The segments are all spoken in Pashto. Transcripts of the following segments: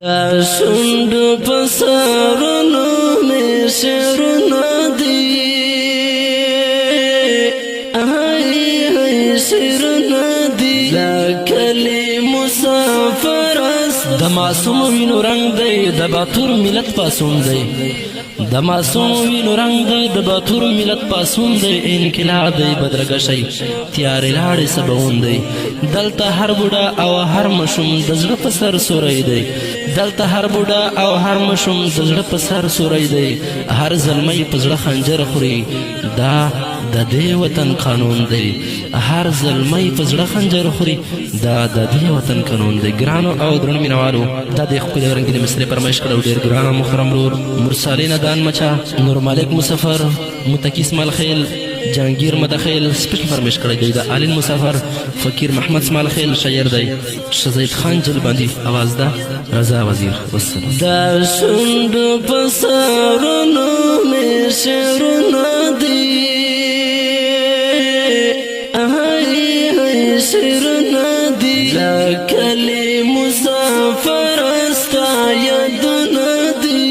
شونډو په سرونو مې شعرونه دي شعرونه دي کلي مسافر است د معصوم وینو رنګ دی د باتور ملت پاسون دی د معصوم وینو رنګ دی د باتور ملت پاسون دی انقلاب دی بدرګه شي تیارې لاړې سباون دی دلته هر بوډا او هر مشوم د زړه په سر سوری دی دلته هر بوډا او هر مشوم د زړه په سر سوری دی هر زلمی په زړه خنجر خوري دا د دې وطن قانون دی هر زلمی په زړه خنجر خوري دا د دې وطن قانون دی ګرانو او درنو مینوالو دا د ښکلې رنګینې مصرې فرمایش کړی ډېر ګران او محترم ورور مرسالین دان مچا نور مالک مسافر متقی اسماعیل خیل جهانگیر مدخیل سپیشل فرمایش کړی دی د عالین مسافر فقیر محمد اسماعیل خیل شاعر دی شهزاد خان جلبندي اواز ده رضا وزیر والسلام دا شونډو په سرونو مې شعرونه دي شعرونه دي کلي مسافر ستا یادونه دي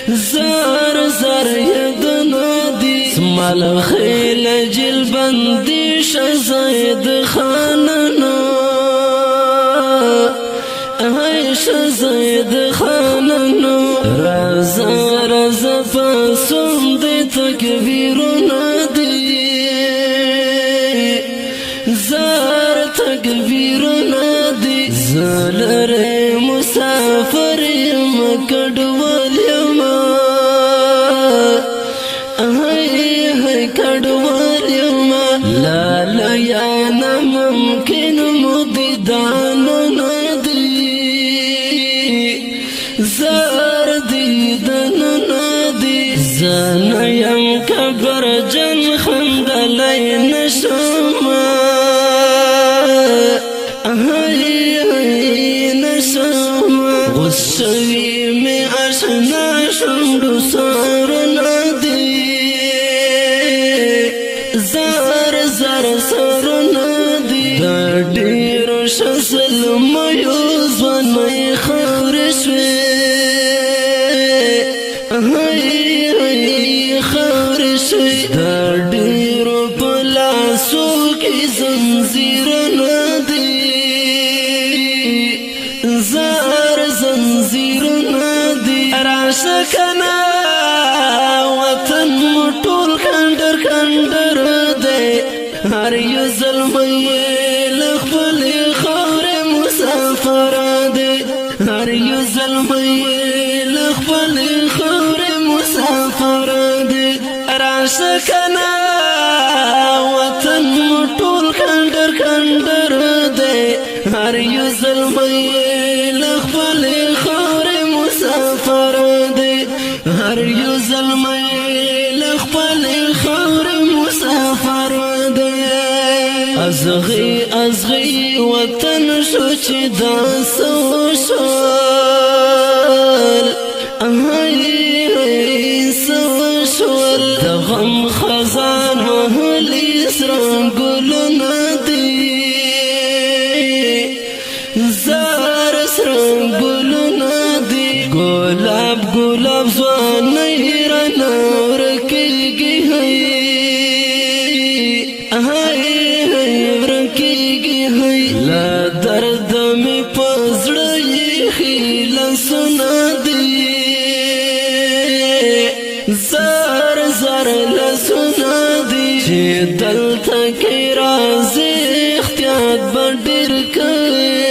زار زار یادونه دي اسماعیل خیل جلبندي شهزاد خانانو شهزاد خانانو رضا رضا پسوم دي تکبیرونه دي زار تکبیرونه دي زلره مسافر یم کډوال یم کډوال یم لالا یا ناممکن مدیدانونه دي زار دیدنونه دي زه یم کبرجن خندلی نشم غصوی میں اشنا شنڈو سارنا دی زار زار سارنا دی دیر شسل میوز ونی خورشوی خورشوی دیر پلاسو کی زنزیرنا دی زار زنزیرونه دي راشه کنه وطن مو ټول کندر کندر دی هر یو زلمی له خپلې خاورې مسافر دی هر یو زلمی له خپلې خاورې مسافر دی راشه کنه وطن مو ټول کندر کندر دی هر یو زلمی لخپلې خاورې مسافر دی هر یو زلمی لخپلې خاورې مسافر دی ازغی ازغی وطن شو چې دا سوشول سوشول د غم خزان وهلي سره ګلونه دي زار سرنگ گلونا دی گلاب گلاب زوانی رنور کی گی ورکی گی لا درد می پزڑی خیل سنا دی زار زار لسنا دی چی دل تکی رازی اختیاد بڑیر کئی